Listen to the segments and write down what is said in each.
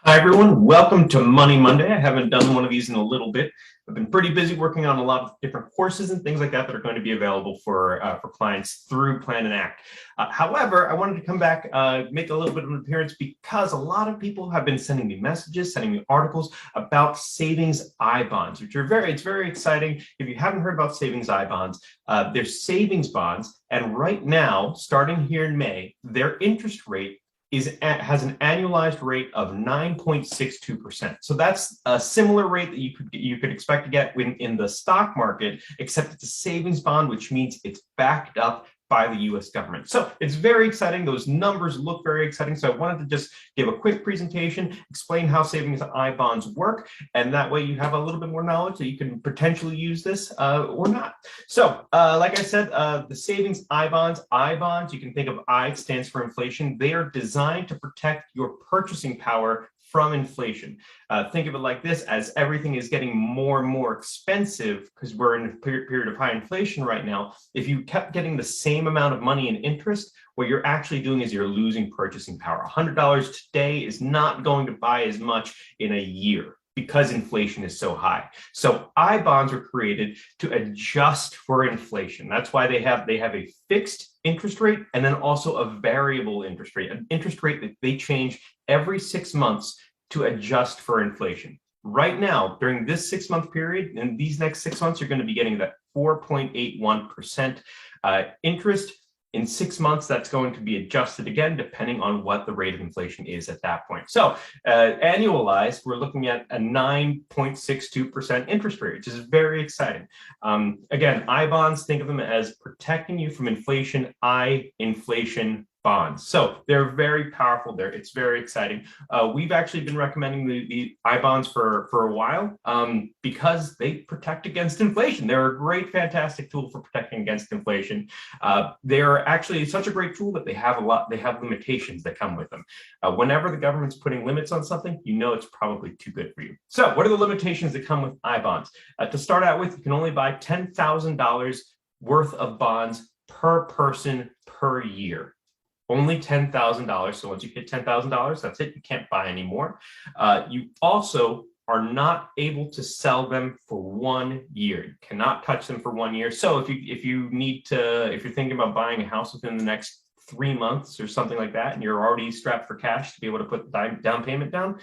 Hi, everyone. Welcome to Money Monday. I haven't done one of these in a little bit. I've been pretty busy working on a lot of different courses and things like that that are going to be available for clients through Plan and Act. However, I wanted to come back, make a little bit of an appearance because a lot of people have been sending me messages, sending me articles about savings I bonds, which are it's very exciting. If you haven't heard about savings I bonds, they're savings bonds, and right now, starting here in May, their interest rate has an annualized rate of 9.62%. So that's a similar rate that you could expect to get in the stock market, except it's a savings bond, which means it's backed up by the US government. So it's very exciting. Those numbers look very exciting. So I wanted to just give a quick presentation, explain how savings I bonds work, and that way you have a little bit more knowledge that you can potentially use this or not. So like I said, the savings I bonds, you can think of I stands for inflation. They are designed to protect your purchasing power from inflation. Think of it like this: as everything is getting more and more expensive, because we're in a period of high inflation right now, if you kept getting the same amount of money in interest, what you're actually doing is you're losing purchasing power. $100 today is not going to buy as much in a year because inflation is so high. So I bonds were created to adjust for inflation. That's why they have a fixed interest rate and then also a variable interest rate, an interest rate that they change every 6 months to adjust for inflation. Right now, during this 6-month period, in these next 6 months, you're going to be getting that 4.81% interest. In 6 months, that's going to be adjusted again, depending on what the rate of inflation is at that point. So annualized, we're looking at a 9.62% interest rate, which is very exciting. Again, I bonds, think of them as protecting you from inflation, inflation bonds. So they're very powerful there. It's very exciting. We've actually been recommending the I bonds for a while because they protect against inflation. They're a great, fantastic tool for protecting against inflation. They're actually such a great tool that they have limitations that come with them. Whenever the government's putting limits on something, you know it's probably too good for you. So what are the limitations that come with I bonds? To start out with, you can only buy $10,000 worth of bonds per person per year. Only $10,000. So once you hit $10,000, that's it. You can't buy anymore. You also are not able to sell them for 1 year. You cannot touch them for 1 year. So if you're thinking about buying a house within the next 3 months or something like that, and you're already strapped for cash to be able to put the down payment down,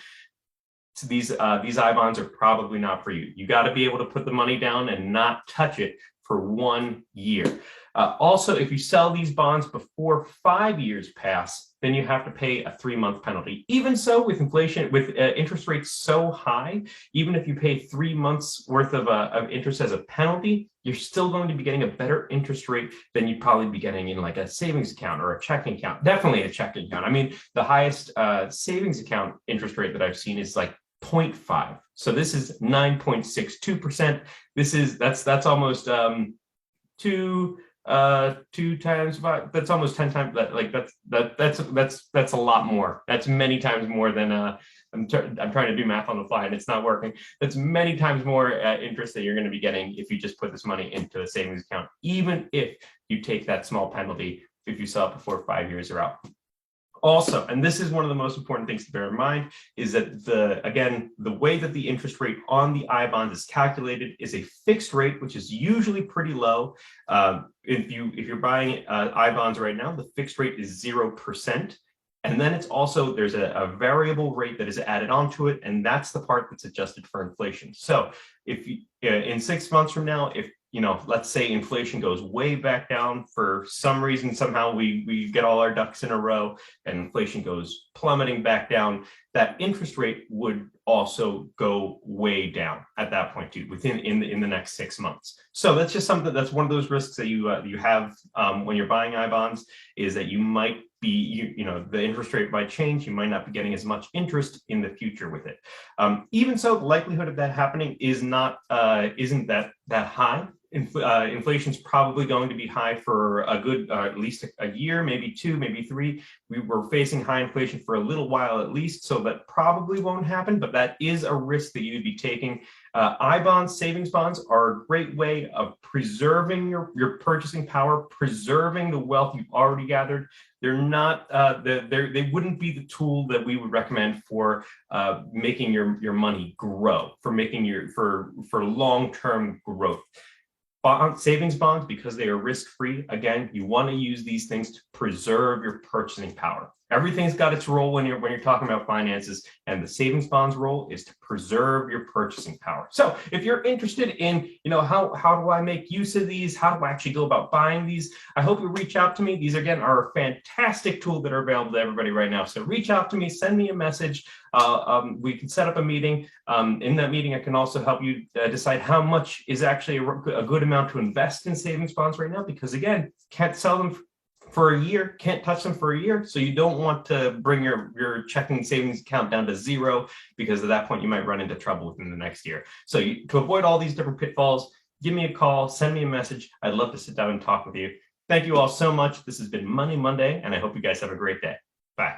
so these I bonds are probably not for you. You got to be able to put the money down and not touch it for 1 year. Also, if you sell these bonds before 5 years pass, then you have to pay a 3-month penalty. Even so, with inflation, with interest rates so high, even if you pay 3 months worth of interest as a penalty, you're still going to be getting a better interest rate than you'd probably be getting in like a savings account or a checking account. Definitely a checking account. I mean, the highest savings account interest rate that I've seen is like 0.5. So this is 9.62%. That's almost two times 5. That's almost 10 times that. Like that's a lot more. That's many times more than I'm trying to do math on the fly and it's not working. That's many times more interest that you're going to be getting if you just put this money into a savings account, even if you take that small penalty if you sell it before 5 years are out. Also, and this is one of the most important things to bear in mind, is that the way that the interest rate on the I bond is calculated is a fixed rate, which is usually pretty low. If you're buying I bonds right now, the fixed rate is 0%. And then there's a variable rate that is added onto it, and that's the part that's adjusted for inflation. So if in 6 months from now, if let's say inflation goes way back down for some reason, somehow we get all our ducks in a row and inflation goes plummeting back down, that interest rate would also go way down at that point too, in the next 6 months. So that's just something that's one of those risks that you have when you're buying I bonds, is that you might be, the interest rate might change. You might not be getting as much interest in the future with it. Even so, the likelihood of that happening isn't that high. inflation's probably going to be high for a good, at least a year, maybe 2, maybe 3. We were facing high inflation for a little while at least, so that probably won't happen, but that is a risk that you'd be taking. I-bonds, savings bonds are a great way of preserving your purchasing power, preserving the wealth you've already gathered. They're not, they wouldn't be the tool that we would recommend for making your money grow, for making for long-term growth. Savings bonds, because they are risk-free, again, you want to use these things to preserve your purchasing power. Everything's got its role when you're talking about finances, and the savings bonds role is to preserve your purchasing power. So if you're interested in, how do I make use of these? How do I actually go about buying these? I hope you reach out to me. These, again, are a fantastic tool that are available to everybody right now. So reach out to me, send me a message. We can set up a meeting. In that meeting, I can also help you decide how much is actually a good amount to invest in savings bonds right now, because again, can't sell them for a year, can't touch them for a year. So you don't want to bring your checking savings account down to 0, because at that point you might run into trouble within the next year. So to avoid all these different pitfalls, give me a call, send me a message. I'd love to sit down and talk with you. Thank you all so much. This has been Money Monday, and I hope you guys have a great day. Bye.